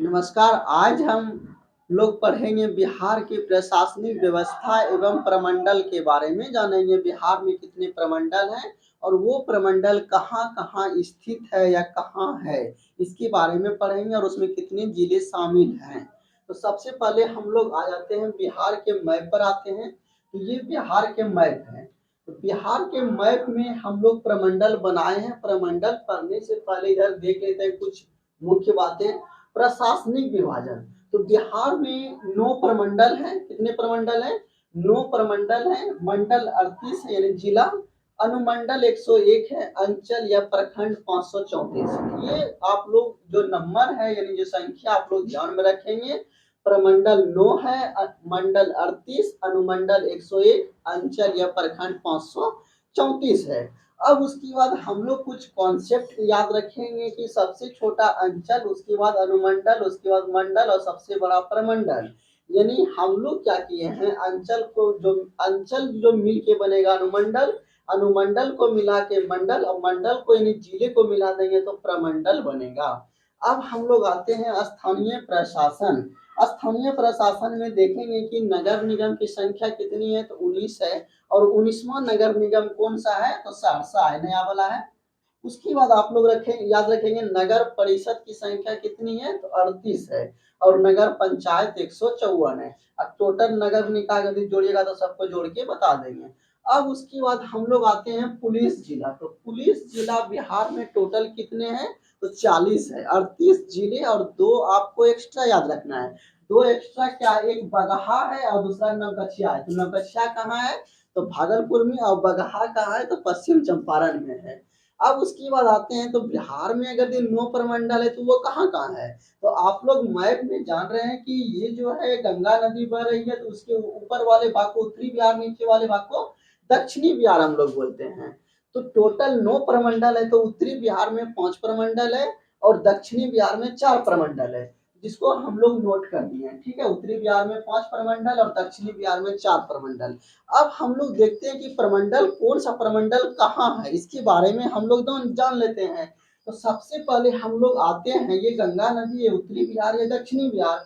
नमस्कार, आज हम लोग पढ़ेंगे बिहार की प्रशासनिक व्यवस्था एवं प्रमंडल के बारे में जानेंगे। बिहार में कितने प्रमंडल हैं और वो प्रमंडल कहाँ-कहाँ स्थित है या कहाँ है, इसके बारे में पढ़ेंगे और उसमें कितने जिले शामिल हैं। तो सबसे पहले हम लोग आ जाते हैं बिहार के मैप पर आते हैं। तो ये बिहार के मैप हैं। तो बिहार के मैप में हम लोग प्रमंडल बनाए हैं। प्रमंडल पढ़ने से पहले इधर देख लेते हैं कुछ मुख्य बातें। प्रशासनिक विभाजन, तो बिहार में 9 प्रमंडल हैं। कितने प्रमंडल हैं? 9 प्रमंडल हैं। मंडल 38 है यानी जिला, अनुमंडल 101 है, अंचल या प्रखंड 534। ये आप लोग जो नंबर है यानी जो संख्या आप लोग ध्यान में रखेंगे। प्रमंडल 9 है, मंडल 38, अनुमंडल 101, अंचल या प्रखंड 534 है। अब उसके बाद हम लोग कुछ कॉन्सेप्ट याद रखेंगे कि सबसे छोटा अंचल, उसके बाद अनुमंडल, उसके बाद मंडल और सबसे बड़ा प्रमंडल। यानी हम लोग क्या किए हैं, अंचल जो मिल के बनेगा अनुमंडल, अनुमंडल को मिला के मंडल और मंडल को यानी जिले को मिला देंगे तो प्रमंडल बनेगा। अब हम लोग आते हैं स्थानीय प्रशासन। स्थानीय प्रशासन में देखेंगे कि नगर निगम की संख्या कितनी है, तो 19 है। और 19वां नगर निगम कौन सा है, तो सहरसा है, नया वाला है। उसके बाद आप लोग याद रखेंगे नगर परिषद की संख्या कितनी है, तो 38 है। और नगर पंचायत 154 है। अब टोटल नगर निकाय यदि जोड़िएगा तो सबको जोड़ के बता देंगे। अब उसके बाद हम लोग आते हैं पुलिस जिला। तो पुलिस जिला बिहार में टोटल कितने हैं, तो 40 है। 38 जिले और 2 आपको एक्स्ट्रा याद रखना है। 2 एक्स्ट्रा क्या, एक बगहा है और दूसरा नवगछिया है। तो नवगछिया कहाँ है, तो भागलपुर में, और बगहा कहाँ है, तो पश्चिम चंपारण में है। अब उसके बाद आते हैं तो बिहार में अगर 9 प्रमंडल है तो वो कहाँ-कहाँ है, तो आप लोग मैप में जान रहे हैं कि ये जो है गंगा नदी बह रही है, तो उसके ऊपर वाले भाग को उत्तरी बिहार, नीचे वाले भाग को दक्षिणी बिहार हम लोग बोलते हैं। तो टोटल 9 प्रमंडल है, तो उत्तरी बिहार में 5 प्रमंडल है और दक्षिणी बिहार में 4 प्रमंडल है, जिसको हम लोग नोट कर दिए हैं। ठीक है, उत्तरी बिहार में 5 प्रमंडल और दक्षिणी बिहार में 4 प्रमंडल। अब हम लोग देखते हैं कि प्रमंडल कौन सा प्रमंडल कहाँ है, इसके बारे में हम लोग जान लेते हैं। तो सबसे पहले हम लोग आते हैं, ये गंगा नदी है, उत्तरी बिहार या दक्षिणी बिहार।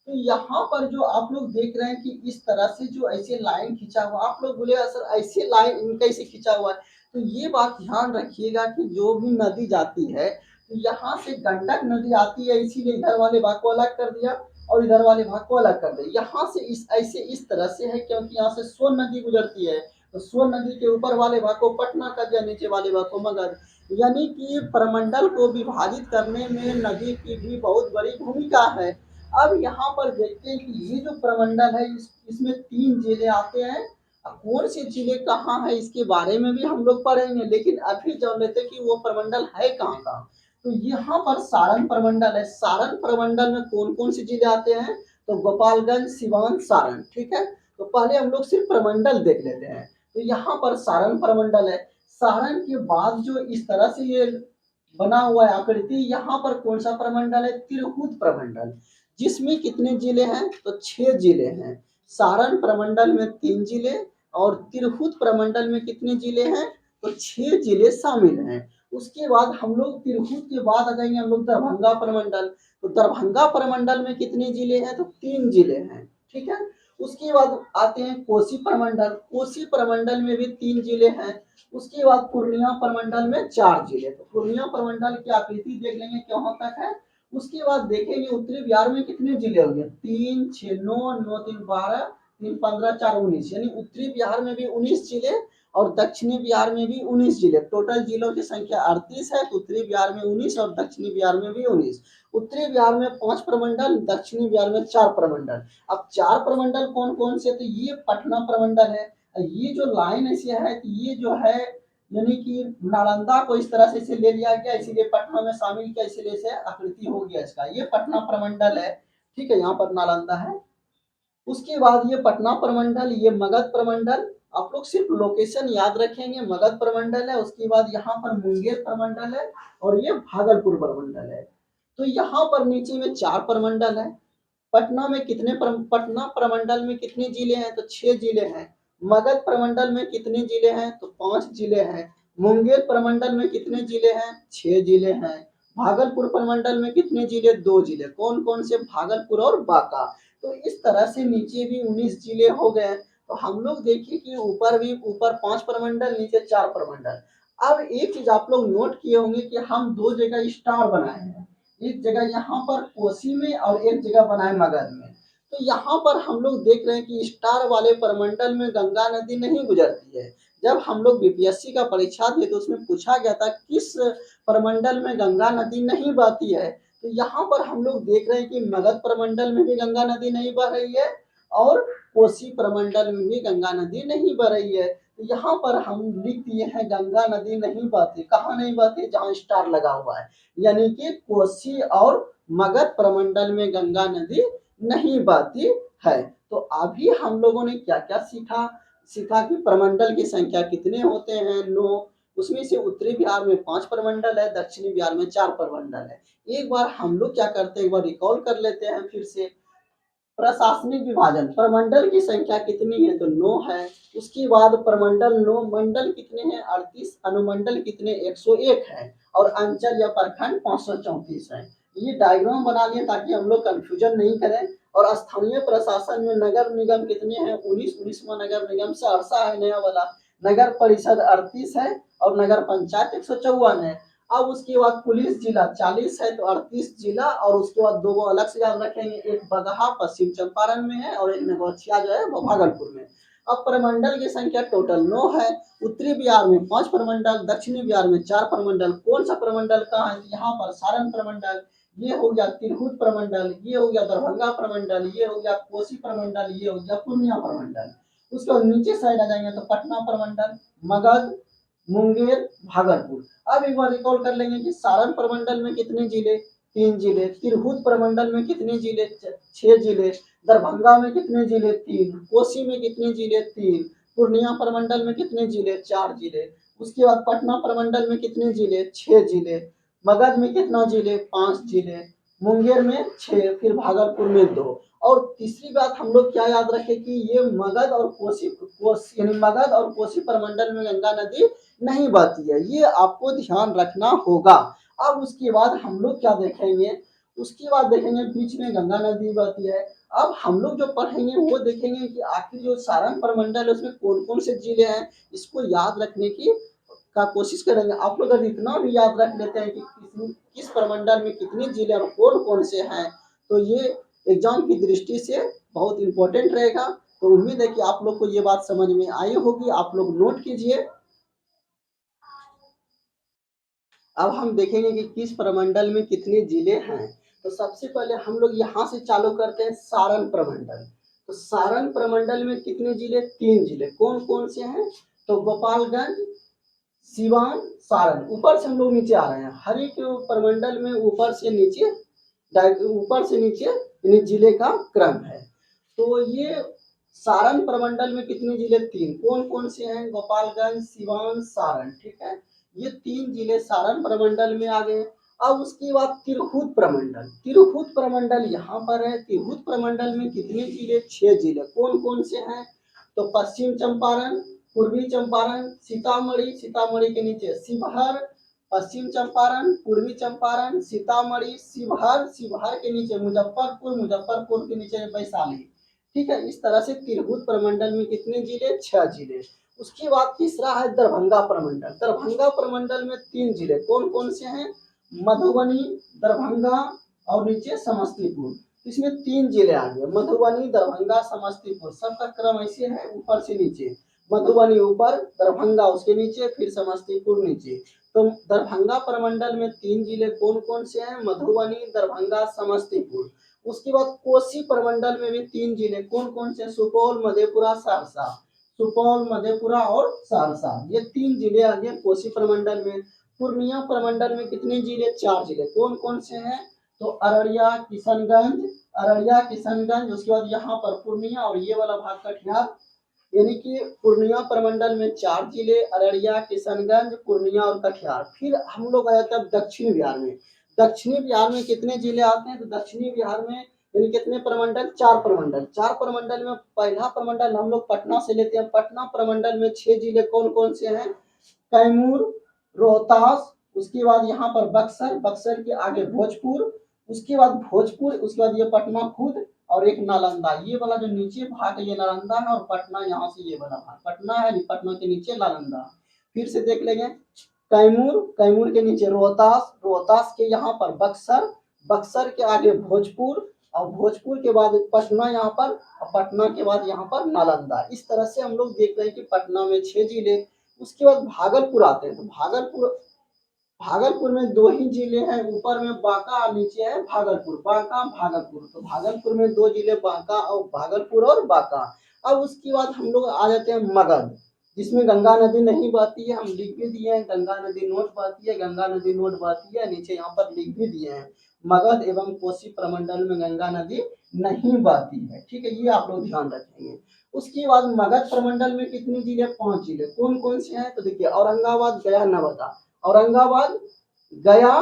तो यहाँ पर जो आप लोग देख रहे हैं कि इस तरह से जो ऐसे लाइन खींचा हुआ, आप लोग बोले सर ऐसे लाइन कैसे खींचा हुआ है, तो ये बात ध्यान रखिएगा कि जो भी नदी जाती है, तो यहाँ से गंडक नदी आती है, इसीलिए इधर वाले भाग को अलग कर दिया और इधर वाले भाग को अलग कर दे। यहाँ से इस तरह से है क्योंकि यहाँ से सोन नदी गुजरती है, तो सोन नदी के ऊपर वाले भाग को पटना कर दिया, नीचे वाले भाग को मगध। यानी कि प्रमंडल को विभाजित करने में नदी की भी बहुत बड़ी भूमिका है। अब यहाँ पर देखते हैं कि ये जो प्रमंडल है इसमें 3 जिले आते हैं। कौन से जिले कहाँ है इसके बारे में भी हम लोग पढ़ेंगे, लेकिन अभी जान लेते कि वो प्रमंडल है कहाँ का। तो यहाँ पर सारण प्रमंडल है। सारण प्रमंडल में कौन कौन से जिले आते हैं, तो गोपालगंज, सिवान, सारण। ठीक है, तो पहले हम लोग सिर्फ प्रमंडल देख लेते हैं। तो यहाँ पर सारण प्रमंडल है। सारण के बाद जो इस तरह से ये बना हुआ है आकृति, यहाँ पर कौन सा प्रमंडल है, तिरहुत प्रमंडल, जिसमें कितने जिले हैं, तो 6 जिले हैं। सारण प्रमंडल में 3 जिले और तिरहुत प्रमंडल में कितने जिले हैं, तो 6 जिले शामिल हैं। उसके बाद हम लोग तिरहुत के बाद आ जाएंगे हम लोग दरभंगा प्रमंडल। तो दरभंगा प्रमंडल में कितने जिले हैं, तो 3 जिले हैं। ठीक है, उसके बाद आते हैं कोसी प्रमंडल। कोसी प्रमंडल में भी 3 जिले हैं। उसके बाद पूर्णिया प्रमंडल में 4 जिले। तो पूर्णिया प्रमंडल की आकृति देख लेंगे कहाँ तक है। उसके बाद देखेंगे उत्तरी बिहार में कितने जिले होंगे, 3, 6, 9, 9, 3, 12, 3, 15, 4, 19, यानी उत्तरी बिहार में भी 19 जिले और दक्षिणी बिहार में भी 19 जिले। टोटल जिलों की संख्या 38 है, तो उत्तरी बिहार में 19 और दक्षिणी बिहार में भी 19। उत्तरी बिहार में 5 प्रमंडल, दक्षिणी बिहार में 4 प्रमंडल। अब 4 प्रमंडल कौन कौन से, तो ये पटना प्रमंडल है। ये जो लाइन ऐसी है, ये जो है यानी कि नालंदा को इस तरह से ले लिया गया, इसीलिए पटना में शामिल किया, इसीलिए से आकृति हो गया इसका। ये पटना प्रमंडल है। ठीक है, यहाँ पर नालंदा है। उसके बाद ये पटना प्रमंडल, ये मगध प्रमंडल। आप लोग सिर्फ लोकेशन याद रखेंगे, मगध प्रमंडल है। उसके बाद यहाँ पर मुंगेर प्रमंडल है और ये भागलपुर प्रमंडल है। तो यहाँ पर नीचे में 4 प्रमंडल है। पटना में पटना प्रमंडल में कितने जिले हैं, तो 6 जिले हैं। मगध प्रमंडल में कितने जिले हैं, तो 5 जिले हैं। मुंगेर प्रमंडल में कितने जिले हैं, 6 जिले हैं। भागलपुर प्रमंडल में कितने जिले? 2 जिले। कौन कौन से? भागलपुर और बांका। तो इस तरह से नीचे भी 19 जिले हो गए। तो हम लोग देखिए कि ऊपर 5 प्रमंडल, नीचे 4 प्रमंडल। अब एक चीज आप लोग नोट किए होंगे कि हम 2 जगह स्टार बनाए हैं, एक जगह यहाँ पर कोसी में और एक जगह बनाए मगध में। तो यहाँ पर हम लोग देख रहे हैं कि स्टार वाले प्रमंडल में गंगा नदी नहीं गुजरती है। जब हम लोग बीपीएससी का परीक्षा दिए तो उसमें पूछा गया था किस प्रमंडल में गंगा नदी नहीं बहती है। तो यहाँ पर हम लोग देख रहे हैं कि मगध प्रमंडल में भी गंगा नदी नहीं बह रही है और कोसी प्रमंडल में भी गंगा नदी नहीं बह रही है। तो यहाँ पर हम लिख दिए हैं गंगा नदी नहीं बहती। कहाँ नहीं बहती? जहाँ स्टार लगा हुआ है, यानी कि कोसी और मगध प्रमंडल में गंगा नदी नहीं बहती है। तो अभी हम लोगों ने क्या क्या सीखा कि प्रमंडल की संख्या कितने होते हैं? 9। उसमें से उत्तरी बिहार में 5 प्रमंडल है, दक्षिणी बिहार में 4 प्रमंडल है। एक बार हम लोग क्या करते हैं, एक बार रिकॉल कर लेते हैं फिर से। प्रशासनिक विभाजन, प्रमंडल की संख्या कितनी है? तो 9 है। उसके बाद प्रमंडल 9, मंडल कितने हैं? 38, अनुमंडल कितने? 101 है। और अंचल या प्रखंड 534 है। ये डायग्राम बना लिए ताकि हम लोग कंफ्यूजन नहीं करें। और स्थानीय प्रशासन में नगर निगम कितने हैं? 19वां नगर निगम सहरसा है नया वाला। नगर परिषद 38 है और नगर पंचायत 154 है। अब उसके बाद पुलिस जिला 40 है, तो 38 जिला। और उसके बाद 2 अलग से याद रखेंगे, एक बगहा पश्चिम चंपारण में है और एक नगौछिया जो है वो भागलपुर में। अब प्रमंडल की संख्या टोटल 9 है। उत्तरी बिहार में 5 प्रमंडल, दक्षिणी बिहार में 4 प्रमंडल। कौन सा प्रमंडल कहाँ है? यहाँ पर सारण प्रमंडल, ये हो गया तिरहुत प्रमंडल, ये हो गया दरभंगा प्रमंडल, ये हो गया कोसी प्रमंडल, ये हो गया पूर्णिया प्रमंडल। उसके बाद नीचे साइड आ जाएंगे तो पटना प्रमंडल, मगध, मुंगेर, भागलपुर। अब एक बार रिकॉल कर लेंगे कि सारण प्रमंडल में कितने जिले? 3 जिले। तिरहुत प्रमंडल में कितने जिले? 6 जिले। दरभंगा में कितने जिले? 3। कोसी में कितने जिले? 3। पूर्णिया प्रमंडल में कितने जिले? 4 जिले। उसके बाद पटना प्रमंडल में कितने जिले? 6 जिले। मगध में कितना जिले? 5 जिले। मुंगेर में 6, फिर भागलपुर में 2। और तीसरी बात हम लोग क्या याद रखें कि ये मगध और कोसी यानी मगध और कोसी प्रमंडल में गंगा नदी नहीं बहती है, ये आपको ध्यान रखना होगा। अब उसके बाद हम लोग क्या देखेंगे? उसके बाद देखेंगे बीच में गंगा नदी बहती है। अब हम लोग जो पढ़ेंगे वो देखेंगे कि आखिर जो सारण प्रमंडल है उसमें कौन कौन से जिले हैं, इसको याद रखने की कोशिश करेंगे। आप लोग अगर इतना भी याद रख लेते हैं कि किस प्रमंडल में कितने जिले और कौन कौन से हैं, तो ये एग्जाम की दृष्टि से बहुत इंपॉर्टेंट रहेगा। तो उम्मीद है कि आप लोग को ये बात समझ में आई होगी। आप लोग नोट कीजिए। अब हम देखेंगे कि किस प्रमंडल में कितने जिले हैं। तो सबसे पहले हम लोग यहाँ से चालू करते हैं सारण प्रमंडल। तो सारण प्रमंडल में कितने जिले? 3 जिले। कौन कौन से हैं? तो गोपालगंज, सिवान, सारण। ऊपर से हम लोग नीचे आ रहे हैं, हर एक प्रमंडल में ऊपर से नीचे यानी जिले का क्रम है। तो ये सारण प्रमंडल में कितने जिले? 3। कौन कौन से हैं? गोपालगंज, सिवान, सारण। ठीक है, ये 3 जिले सारण प्रमंडल में आ गए। अब उसके बाद तिरहुत प्रमंडल। तिरहुत प्रमंडल यहाँ पर है। तिरहुत प्रमंडल में कितने जिले? 6 जिले। कौन कौन से हैं? तो पश्चिम चंपारण, पूर्वी चंपारण, सीतामढ़ी, सीतामढ़ी के नीचे शिवहर, पश्चिम चंपारण, पूर्वी चंपारण, सीतामढ़ी, शिवहर, शिवहर के नीचे मुजफ्फरपुर, मुजफ्फरपुर के नीचे वैशाली। ठीक है, इस तरह से तिरहुत प्रमंडल में कितने जिले? 6 जिले। उसके बाद तीसरा है दरभंगा प्रमंडल। दरभंगा प्रमंडल में 3 जिले। कौन कौन से हैं? मधुबनी, दरभंगा और नीचे समस्तीपुर। इसमें 3 जिले आ गए, मधुबनी, दरभंगा, समस्तीपुर। सबका क्रम ऐसे है ऊपर से नीचे। मधुबनी ऊपर, दरभंगा उसके नीचे, फिर समस्तीपुर नीचे। तो दरभंगा प्रमंडल में 3 जिले कौन कौन से हैं? मधुबनी, दरभंगा, समस्तीपुर। उसके बाद कोसी प्रमंडल में भी 3 जिले। कौन कौन से? सुपौल, मधेपुरा, सहरसा। सुपौल, मधेपुरा और सहरसा, ये 3 जिले आ गए कोसी प्रमंडल में। पूर्णिया प्रमंडल में कितने जिले? 4 जिले। कौन कौन से हैं? तो अररिया, किशनगंज, अररिया, किशनगंज। उसके बाद यहाँ पर पूर्णिया और ये वाला भाग कटिहार। यानी कि पूर्णिया प्रमंडल में 4 जिले, अररिया, किशनगंज, पूर्णिया और कटिहार। फिर हम लोग आ जाते हैं दक्षिण बिहार में। दक्षिणी बिहार में कितने जिले आते हैं? तो दक्षिणी बिहार में यानी कितने प्रमंडल? 4 प्रमंडल। 4 प्रमंडल में पहला प्रमंडल हम लोग पटना से लेते हैं। पटना प्रमंडल में 6 जिले। कौन कौन से हैं? कैमूर, रोहतास, उसके बाद यहाँ पर बक्सर, बक्सर के आगे भोजपुर, उसके बाद भोजपुर, उसके बाद ये पटना खुद और एक नालंदा। ये वाला जो नीचे भाग है ये नालंदा है और पटना यहाँ से ये वाला भाग पटना है, पटना के नीचे नालंदा। फिर से देख लेंगे कैमूर, कैमूर के नीचे रोहतास, रोहतास के यहाँ पर बक्सर, बक्सर के आगे भोजपुर और भोजपुर के बाद पटना यहाँ पर और पटना के बाद यहाँ पर नालंदा। इस तरह से हम लोग देख रहे हैं कि पटना में 6 जिले। उसके बाद भागलपुर आते हैं तो भागलपुर, भागलपुर में 2 ही जिले हैं, ऊपर में बांका और नीचे है भागलपुर, बांका भागलपुर। तो भागलपुर में 2 जिले बांका और भागलपुर और बांका। अब उसके बाद हम लोग आ जाते हैं मगध, जिसमें गंगा नदी नहीं बहती है, हम लिख भी दिए हैं गंगा नदी नोट बहती है, गंगा नदी नोट बहती है, नीचे यहाँ पर लिख भी दिए हैं मगध एवं कोसी प्रमंडल में गंगा नदी नहीं बहती है। ठीक है, ये आप लोग ध्यान रखेंगे। उसके बाद मगध प्रमंडल में कितने जिले? 5 जिले। कौन कौन से हैं? तो देखिए औरंगाबाद, गया, नवादा। औरंगाबाद, गया,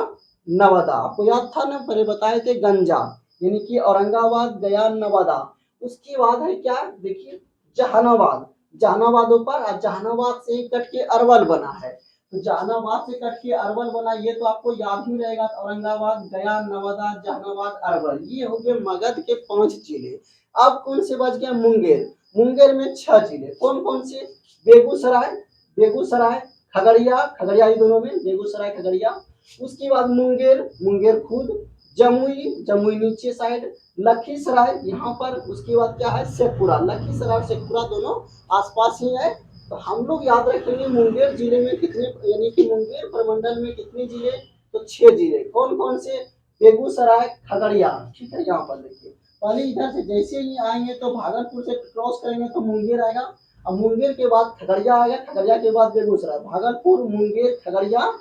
नवादा। आपको याद था ना, पहले बताए थे गंजा, यानी कि औरंगाबाद, गया, नवादा। उसके बाद है क्या? देखिए जहानाबाद, जहानाबाद ऊपर और जहानाबाद से ही कट के अरवल बना है। तो जहानाबाद से कट के अरवल बना, ये तो आपको याद ही रहेगा। औरंगाबाद, गया, नवादा, जहानाबाद, अरवल, ये हो गए मगध के 5 जिले। अब कौन से बच गए? मुंगेर, मुंगेर में 6 जिले। कौन कौन से? बेगूसराय, बेगूसराय, खगड़िया, खगड़िया ये दोनों में, बेगूसराय खगड़िया। उसके बाद मुंगेर, मुंगेर खुद, जमुई, जमुई नीचे साइड, लखीसराय यहाँ पर। उसके बाद क्या है? शेखपुरा, लखीसराय और शेखपुरा दोनों आसपास ही है। तो हम लोग याद रखेंगे मुंगेर जिले में कितने, यानी कि मुंगेर प्रमंडल में कितने जिले? तो 6 जिले। कौन कौन से? बेगूसराय, खगड़िया। ठीक है, यहाँ पर देखिए पहले इधर से जैसे ही आएंगे तो भागलपुर से क्रॉस करेंगे तो मुंगेर आएगा, और मुंगेर के बाद खगड़िया आएगा, खगड़िया के बाद बेगूसराय। भागलपुर, मुंगेर, खगड़िया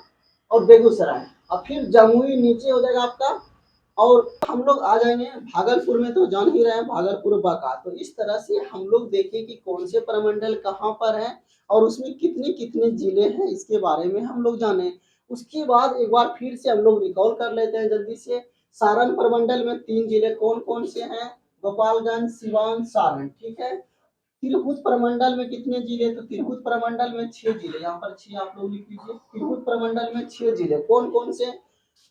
और बेगूसराय, और फिर जमुई नीचे हो जाएगा आपका। और हम लोग आ जाएंगे भागलपुर में, तो जान ही रहे हैं भागलपुर बांका। तो इस तरह से हम लोग देखें कि कौन से प्रमंडल कहाँ पर है और उसमें कितने कितने जिले हैं, इसके बारे में हम लोग जाने। उसके बाद एक बार फिर से हम लोग रिकॉल कर लेते हैं जल्दी से। सारण प्रमंडल में 3 जिले कौन कौन से हैं? गोपालगंज, सिवान, सारण। ठीक है। तिरहुत प्रमंडल में कितने जिले? तो तिरहुत प्रमंडल में 6 जिले। यहाँ पर 6 आप लोग लिख लीजिए। तिरहुत प्रमंडल में 6 जिले। कौन कौन से?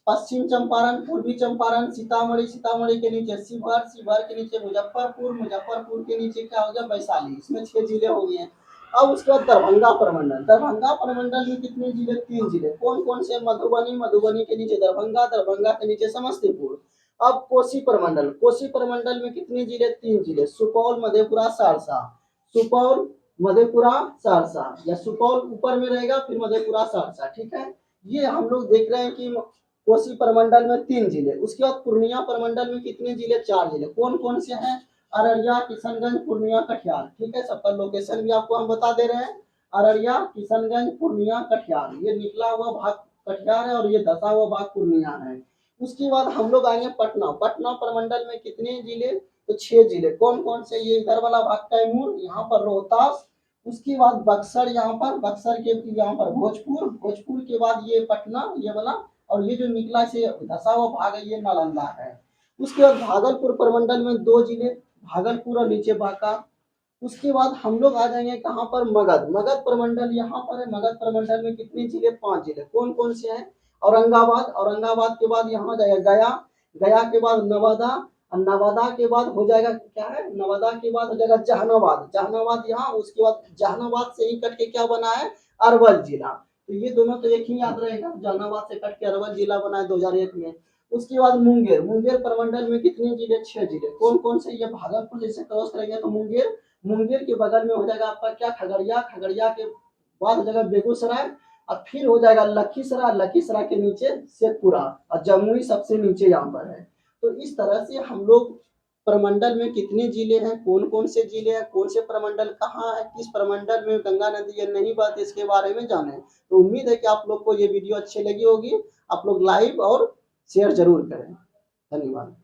पश्चिम चंपारण, पूर्वी चंपारण, सीतामढ़ी, सीतामढ़ी के नीचे शिवहर, शिवहर के नीचे मुजफ्फरपुर, मुजफ्फरपुर के नीचे क्या हो गया? वैशाली। इसमें 6 जिले हो गए हैं। अब उसके बाद दरभंगा प्रमंडल, दरभंगा प्रमंडल में कितने जिले? 3 जिले। कौन कौन से? मधुबनी, मधुबनी के नीचे दरभंगा, दरभंगा के नीचे समस्तीपुर। अब कोसी प्रमंडल, कोसी प्रमंडल में कितने जिले? 3 जिले। सुपौल, मधेपुरा, सहरसा। सुपौल, मधेपुरा, सहरसा, या सुपौल ऊपर में रहेगा फिर मधेपुरा, सहरसा। ठीक है, ये हम लोग देख रहे हैं कि कोसी प्रमंडल में 3 जिले। उसके बाद पूर्णिया प्रमंडल में कितने जिले? 4 जिले। कौन कौन से हैं? अररिया, किशनगंज, पूर्णिया, कटिहार। ठीक है, सबका लोकेशन भी आपको हम बता दे रहे हैं। अररिया, किशनगंज, पूर्णिया, कटिहार। ये निकला हुआ भाग कटिहार है और ये धसा हुआ भाग पूर्णिया है। उसके बाद हम लोग आएंगे पटना, पटना प्रमंडल में कितने जिले? तो 6 जिले। कौन कौन से? ये इधर वाला भाग कैमूर, यहाँ पर रोहतास, उसके बाद बक्सर, यहाँ पर बक्सर के यहाँ पर भोजपुर, भोजपुर के बाद ये पटना ये वाला, और ये जो निकला से धसा हुआ भाग है ये नालंदा है। उसके बाद भागलपुर प्रमंडल में 2 जिले, भागलपुर और नीचे बांका। उसके बाद हम लोग आ जाएंगे कहाँ पर? मगध, मगध प्रमंडल यहाँ पर है। मगध प्रमंडल में कितने जिले? 5 जिले। कौन कौन से हैं? औरंगाबाद, औरंगाबाद के बाद यहाँ जाएगा गया, गया के बाद नवादा, और नवादा के बाद हो जाएगा क्या है? नवादा के बाद हो जाएगा जहानाबाद, जहानाबाद यहाँ। उसके बाद जहानाबाद से ही कट के क्या बना है? अरवल जिला। तो ये दोनों तो एक ही याद रहेगा, जहानाबाद से कट के अरवल जिला बना है 2001 में। उसके बाद मुंगेर, मुंगेर प्रमंडल में कितने जिले? 6 जिले। कौन कौन से? ये भागलपुर जैसे क्रॉस करेंगे तो मुंगेर, मुंगेर के बगल में हो जाएगा आपका क्या? खगड़िया, खगड़िया के बाद हो जाएगा बेगूसराय, और फिर हो जाएगा लखीसराय, लखीसराय के नीचे शेखपुरा, और जमुई सबसे नीचे यहाँ पर है। तो इस तरह से हम लोग प्रमंडल में कितने जिले हैं, कौन कौन से जिले हैं, कौन से प्रमंडल कहाँ है, किस प्रमंडल में गंगा नदी है नहीं बहती, इसके बारे में जाने। तो उम्मीद है कि आप लोग को ये वीडियो अच्छी लगी होगी। आप लोग लाइक और शेयर जरूर करें। धन्यवाद।